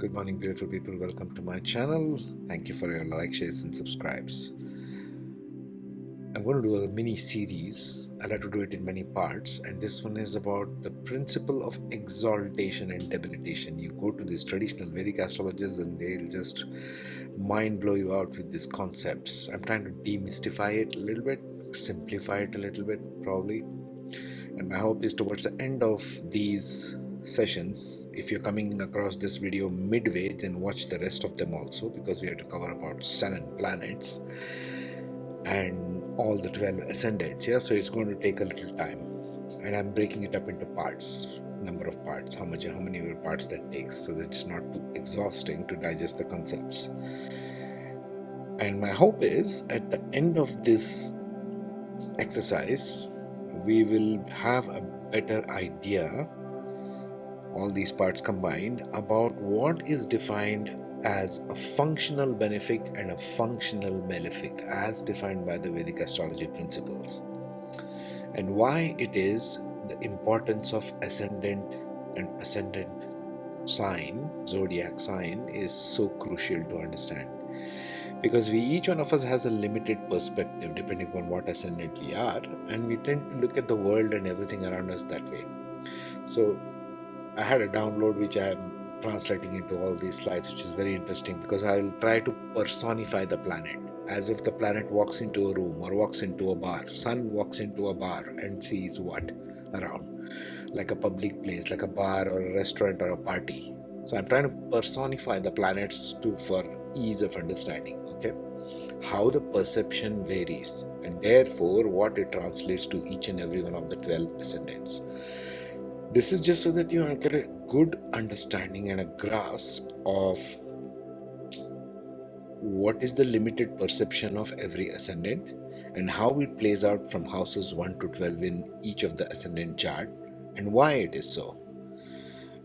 Good morning, beautiful people. Welcome to my channel. Thank you for your likes, shares, and subscribes. I'm going to do a mini series. I'll have to do it in many parts, and this one is about the principle of exaltation and debilitation. You go to these traditional Vedic astrologers, and they'll just mind blow you out with these concepts. I'm trying to demystify it a little bit, simplify it a little bit, probably. And my hope is towards the end of these sessions, if you're coming across this video midway, then watch the rest of them also, because we have to cover about 7 planets and all the 12 ascendants. Yeah, so it's going to take a little time, and I'm breaking it up into parts, number of parts, how many parts that takes, so that it's not too exhausting to digest the concepts. And my hope is at the end of this exercise we will have a better idea, all these parts combined, about what is defined as a functional benefic and a functional malefic as defined by the Vedic astrology principles, and why it is the importance of ascendant and ascendant sign, zodiac sign, is so crucial to understand. Because each one of us has a limited perspective depending on what ascendant we are, and we tend to look at the world and everything around us that way. So I had a download which I am translating into all these slides, which is very interesting, because I'll try to personify the planet as if the planet walks into a room or walks into a bar. Sun walks into a bar and sees what around, like a public place, like a bar or a restaurant or a party. So I'm trying to personify the planets for ease of understanding. Okay, how the perception varies, and therefore what it translates to each and every one of the 12 ascendants. This is just so that you get a good understanding and a grasp of what is the limited perception of every ascendant and how it plays out from houses 1 to 12 in each of the ascendant chart, and why it is so.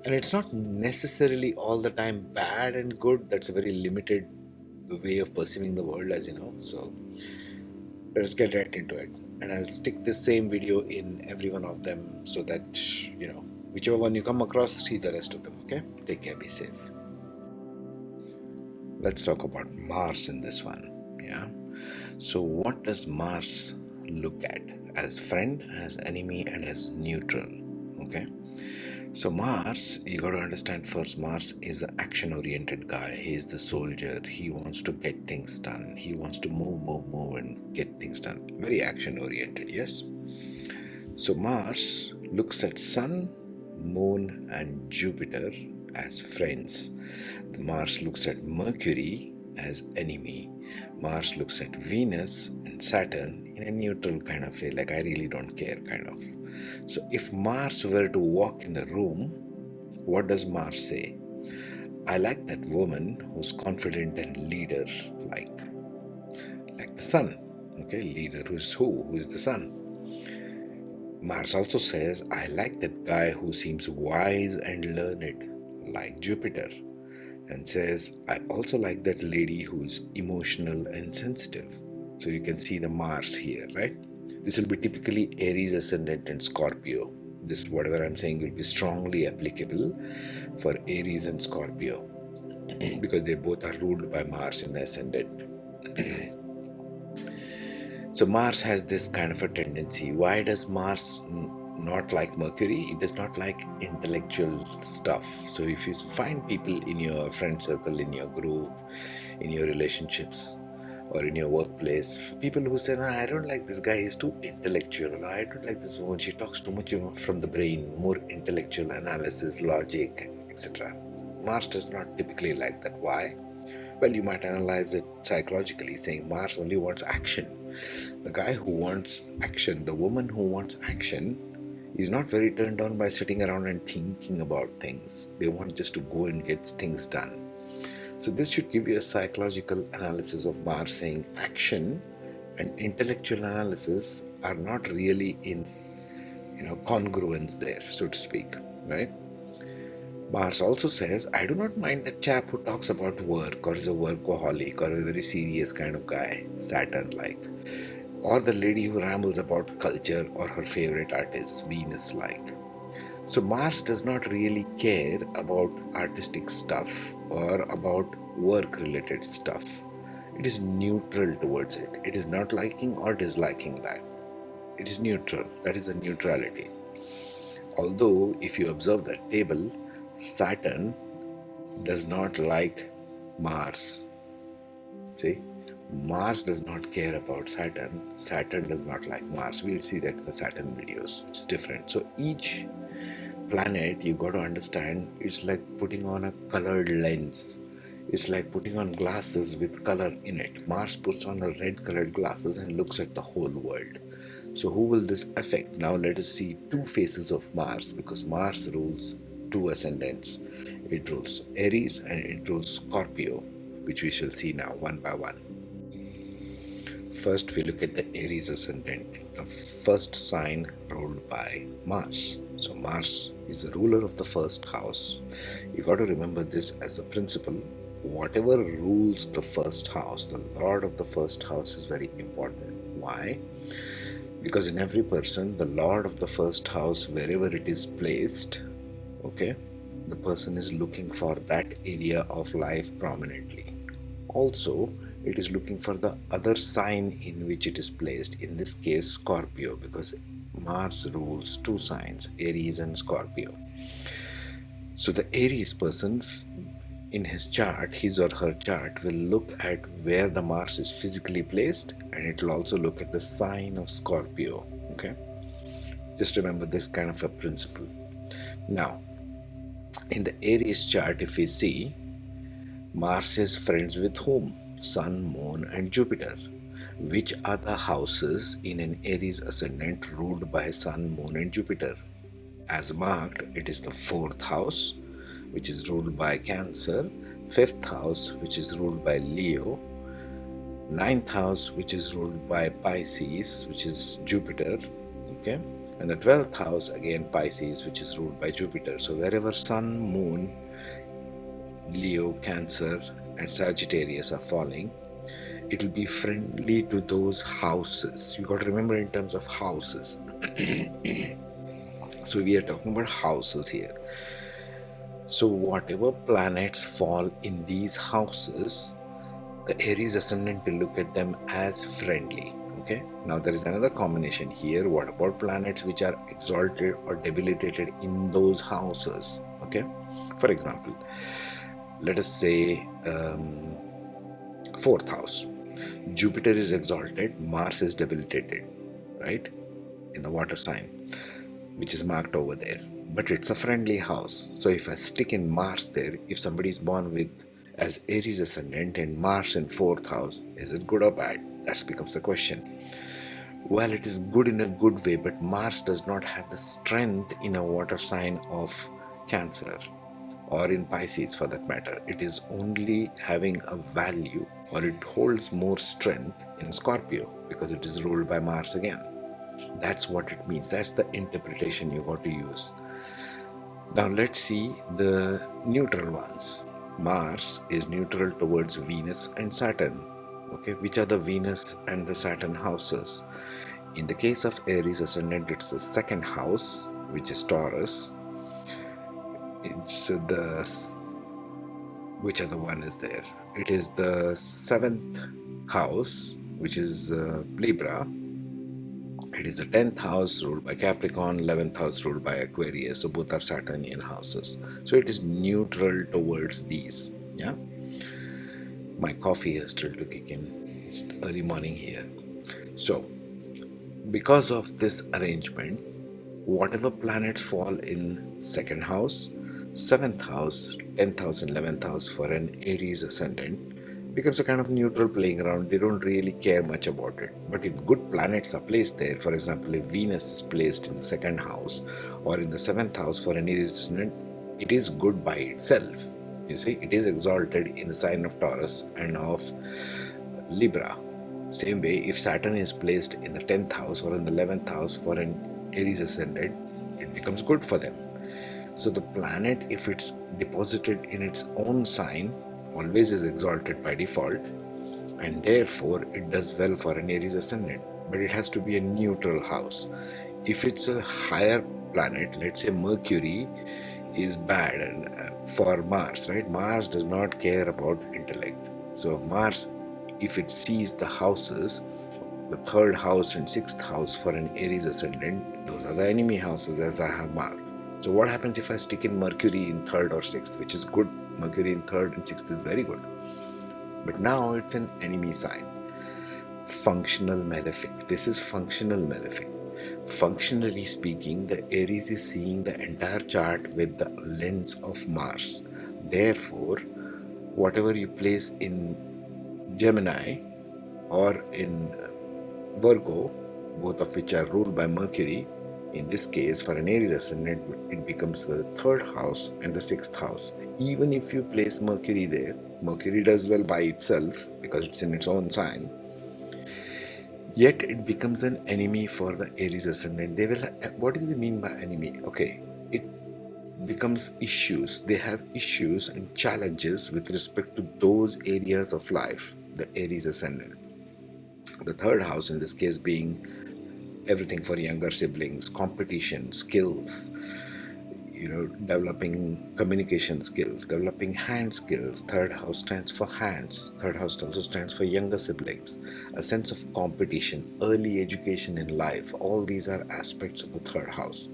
And it's not necessarily all the time bad and good. That's a very limited way of perceiving the world, as you know. So let's get right into it, and I'll stick the same video in every one of them so that whichever one you come across, see the rest of them. Okay, take care, be safe. Let's talk about Mars in this one. Yeah, so what does Mars look at? As friend, as enemy, and as neutral. Okay, so Mars, you got to understand first, Mars is an action-oriented guy. He is the soldier. He wants to get things done. He wants to move and get things done. Very action-oriented, yes? So Mars looks at Sun, Moon, and Jupiter as friends. Mars looks at Mercury as enemy. Mars looks at Venus and Saturn in a neutral kind of way, like I really don't care kind of. So if Mars were to walk in the room, what does Mars say? I like that woman who's confident and leader, like the sun. Okay, leader who is the sun. Mars also says, I like that guy who seems wise and learned, like Jupiter, and says, I also like that lady who is emotional and sensitive. So you can see the Mars here, right? This will be typically Aries Ascendant and Scorpio. This, whatever I'm saying, will be strongly applicable for Aries and Scorpio because they both are ruled by Mars in the Ascendant. So Mars has this kind of a tendency. Why does Mars not like Mercury? It does not like intellectual stuff. So if you find people in your friend circle, in your group, in your relationships, or in your workplace, people who say, I don't like this guy, he's too intellectual. I don't like this woman, she talks too much from the brain, more intellectual analysis, logic, etc. Mars does not typically like that. Why? Well, you might analyze it psychologically, saying Mars only wants action. The guy who wants action, the woman who wants action, is not very turned on by sitting around and thinking about things. They want just to go and get things done. So this should give you a psychological analysis of Mars, saying action and intellectual analysis are not really in congruence there, so to speak, right? Mars also says, I do not mind that chap who talks about work or is a workaholic or a very serious kind of guy, Saturn-like, or the lady who rambles about culture or her favorite artist, Venus-like. So Mars does not really care about artistic stuff or about work related stuff. It is neutral towards it. It is not liking or disliking that. It is neutral. That is the neutrality. Although, if you observe that table, Saturn does not like Mars. See, Mars does not care about Saturn. Saturn does not like Mars. We'll see that in the Saturn videos. It's different. So each planet, you got to understand, it's like putting on a colored lens. It's like putting on glasses with color in it. Mars puts on a red colored glasses and looks at the whole world. So who will this affect? Now let us see two faces of Mars, because Mars rules two ascendants. It rules Aries and it rules Scorpio, which we shall see now one by one. First, we look at the Aries Ascendant, the first sign ruled by Mars. So Mars is the ruler of the first house. You got to remember this as a principle. Whatever rules the first house, the lord of the first house is very important. Why? Because in every person, the lord of the first house, wherever it is placed, okay, the person is looking for that area of life prominently. Also, it is looking for the other sign in which it is placed, in this case Scorpio, because Mars rules two signs, Aries and Scorpio. So the Aries person, in his chart, his or her chart, will look at where the Mars is physically placed, and it will also look at the sign of Scorpio. Okay, just remember this kind of a principle. Now, in the Aries chart, if we see, Mars is friends with whom? Sun, Moon, and Jupiter. Which are the houses in an Aries ascendant ruled by Sun, Moon, and Jupiter? As marked, it is the fourth house, which is ruled by Cancer, fifth house, which is ruled by Leo, ninth house, which is ruled by Pisces, which is Jupiter, okay, and the 12th house, again Pisces, which is ruled by Jupiter. So wherever Sun, Moon, Leo, Cancer, and Sagittarius are falling, it will be friendly to those houses. You got to remember in terms of houses. So we are talking about houses here. So whatever planets fall in these houses, the Aries ascendant will look at them as friendly. Okay. Now there is another combination here. What about planets which are exalted or debilitated in those houses? Okay. For example, let us say fourth house. Jupiter is exalted, Mars is debilitated, right? In the water sign, which is marked over there. But it's a friendly house. So if I stick in Mars there, if somebody is born with as Aries ascendant and Mars in fourth house, is it good or bad? That becomes the question. Well, it is good in a good way, but Mars does not have the strength in a water sign of Cancer or in Pisces for that matter. It is only having a value, or it holds more strength in Scorpio because it is ruled by Mars again. That's what it means. That's the interpretation you got to use. Now let's see the neutral ones. Mars is neutral towards Venus and Saturn. Okay, which are the Venus and the Saturn houses? In the case of Aries ascendant, it's the second house, which is Taurus. It's the which other one is there? It is the seventh house, which is Libra. It is the 10th house ruled by Capricorn, 11th house ruled by Aquarius. So both are Saturnian houses. So it is neutral towards these. Yeah. My coffee is still to kick in. It's early morning here. So because of this arrangement, whatever planets fall in second house, 7th house, 10th house, and 11th house for an Aries ascendant becomes a kind of neutral playing around. They don't really care much about it. But if good planets are placed there, for example, if Venus is placed in the second house or in the 7th house for an Aries ascendant, it is good by itself. You see, it is exalted in the sign of Taurus and of Libra. Same way, if Saturn is placed in the 10th house or in the 11th house for an Aries ascendant, it becomes good for them. So the planet, if it's deposited in its own sign, always is exalted by default, and therefore it does well for an Aries ascendant. But it has to be a neutral house. If it's a higher planet, let's say Mercury is bad and for Mars, right? Mars does not care about intellect. So Mars, if it sees the houses, the third house and sixth house for an Aries ascendant, those are the enemy houses as I have marked. So what happens if I stick in Mercury in third or sixth, which is good? Mercury in third and sixth is very good. But now it's an enemy sign. Functional malefic. This is functional malefic. Functionally speaking, the Aries is seeing the entire chart with the lens of Mars. Therefore, whatever you place in Gemini or in Virgo, both of which are ruled by Mercury, in this case for an Aries ascendant, it becomes the third house and the sixth house. Even if you place Mercury there, Mercury does well by itself because it's in its own sign, yet it becomes an enemy for the Aries ascendant. They will. What do they mean by enemy? Okay, it becomes issues. They have issues and challenges with respect to those areas of life, the Aries ascendant. The third house in this case being everything for younger siblings, competition, skills, developing communication skills, developing hand skills. Third house stands for hands. Third house also stands for younger siblings, a sense of competition, early education in life. All these are aspects of the third house.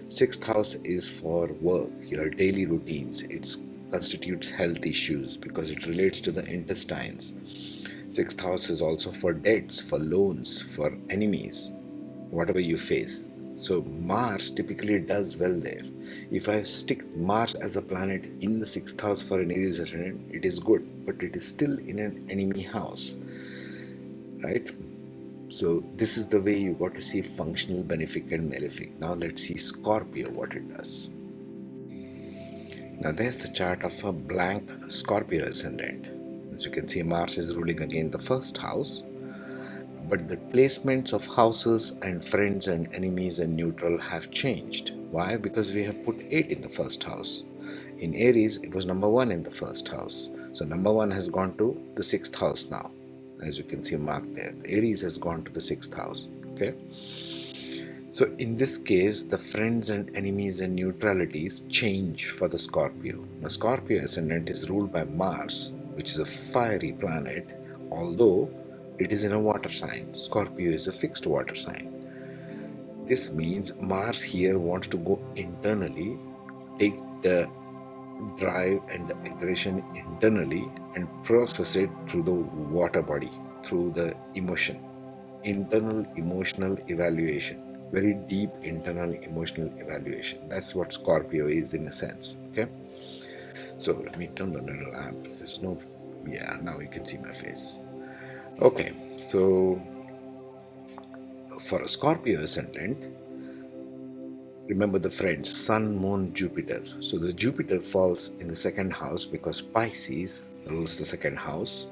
Sixth house is for work, your daily routines. It constitutes health issues because it relates to the intestines. Sixth house is also for debts, for loans, for enemies, whatever you face. So Mars typically does well there. If I stick Mars as a planet in the sixth house for an Aries ascendant, it is good, but it is still in an enemy house, right? So this is the way you got to see functional, benefic and malefic. Now let's see Scorpio, what it does. Now there's the chart of a blank Scorpio ascendant. As you can see, Mars is ruling again the first house, but the placements of houses and friends and enemies and neutral have changed. Why? Because we have put 8 in the first house. In Aries, it was number 1 in the first house. So number 1 has gone to the 6th house now. As you can see marked there, Aries has gone to the 6th house. Okay. So in this case, the friends and enemies and neutralities change for the Scorpio. Now Scorpio ascendant is ruled by Mars, which is a fiery planet, although it is in a water sign. Scorpio is a fixed water sign. This means Mars here wants to go internally, take the drive and the aggression internally and process it through the water body, through the emotion. Internal emotional evaluation. Very deep internal emotional evaluation. That's what Scorpio is in a sense. Okay. So let me turn the little lamp. There's no, yeah, now you can see my face. Okay, so for a Scorpio ascendant, remember the friends, Sun, Moon, Jupiter. So the Jupiter falls in the second house because Pisces rules the second house.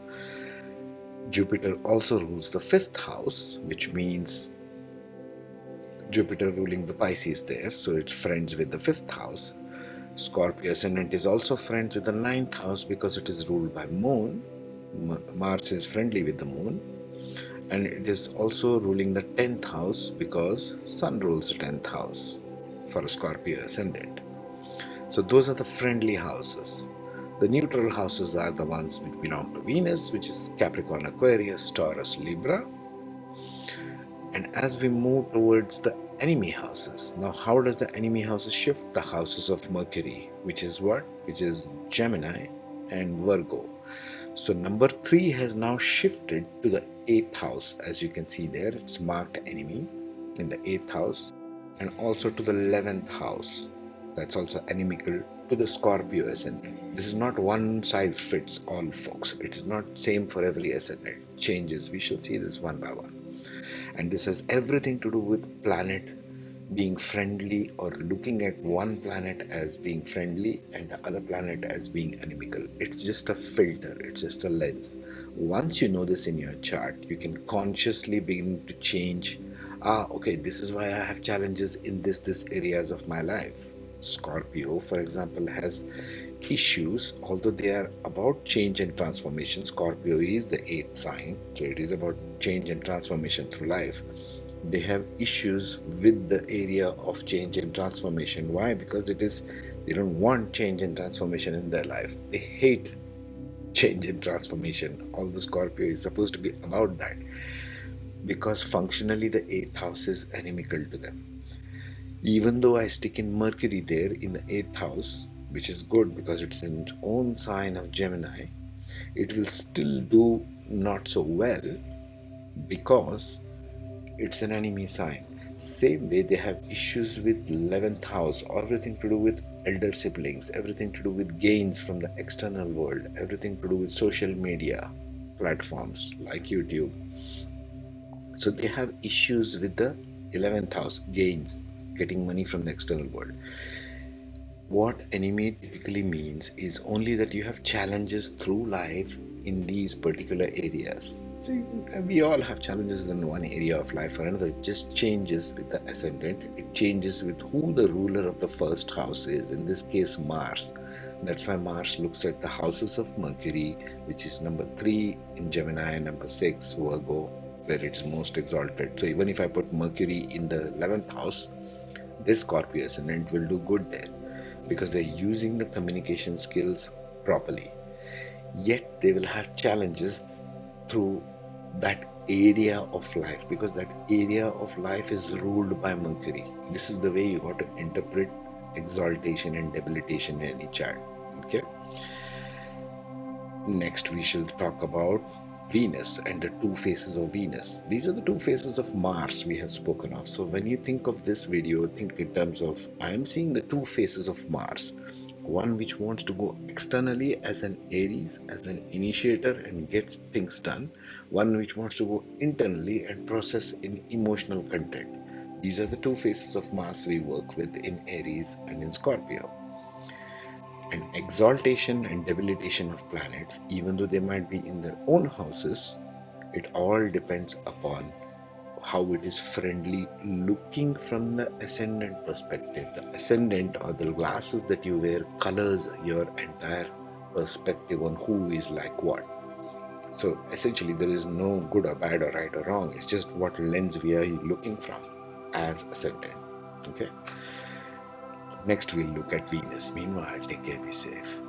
Jupiter also rules the 5th house, which means Jupiter ruling the Pisces there, so it's friends with the 5th house. Scorpio ascendant is also friends with the 9th house because it is ruled by Moon. Mars is friendly with the Moon, and it is also ruling the 10th house because Sun rules the 10th house for a Scorpio ascendant. So those are the friendly houses. The neutral houses are the ones which belong to Venus, which is Capricorn, Aquarius, Taurus, Libra. And as we move towards the enemy houses, now how does the enemy houses shift? The houses of Mercury, which is what? Which is Gemini and Virgo. So number 3 has now shifted to the 8th house. As you can see there, it's marked enemy in the 8th house, and also to the 11th house. That's also inimical to the Scorpio ascendant. This is not one size fits all, folks. It is not same for every ascendant. It changes. We shall see this one by one. And this has everything to do with planet being friendly, or looking at one planet as being friendly and the other planet as being inimical. It's just a filter, it's just a lens. Once you know this in your chart, you can consciously begin to change. Okay, this is why I have challenges in this areas of my life. Scorpio, for example, has issues, although they are about change and transformation. Scorpio is the 8th sign, so it is about change and transformation through life. They have issues with the area of change and transformation. Why? Because they don't want change and transformation in their life. They hate change and transformation. All the Scorpio is supposed to be about that, because functionally the eighth house is inimical to them. Even though I stick in Mercury there in the eighth house, which is good because it's in its own sign of Gemini, it will still do not so well because it's an enemy sign. Same way they have issues with 11th house, everything to do with elder siblings, everything to do with gains from the external world, everything to do with social media platforms like YouTube. So they have issues with the 11th house, gains, getting money from the external world. What enemy typically means is only that you have challenges through life in these particular areas. So we all have challenges in one area of life or another. It just changes with the ascendant. It changes with who the ruler of the first house is. In this case, Mars. That's why Mars looks at the houses of Mercury, which is number 3 in Gemini, number 6 Virgo, where it's most exalted. So even if I put Mercury in the 11th house, this Scorpio ascendant will do good there because they're using the communication skills properly. Yet they will have challenges through that area of life because that area of life is ruled by Mercury. This is the way you got to interpret exaltation and debilitation in any chart. Okay. Next, we shall talk about Venus and the two faces of Venus. These are the two faces of Mars we have spoken of. So when you think of this video, think in terms of, I am seeing the two faces of Mars. One which wants to go externally as an Aries, as an initiator and gets things done. One which wants to go internally and process in emotional content. These are the two faces of Mars we work with in Aries and in Scorpio. And exaltation and debilitation of planets, even though they might be in their own houses, it all depends upon how it is friendly looking from the ascendant perspective. The ascendant, or the glasses that you wear, colors your entire perspective on who is like what. So essentially there is no good or bad or right or wrong. It's just what lens we are looking from as ascendant. Okay. Next we'll look at Venus. Meanwhile, take care, be safe.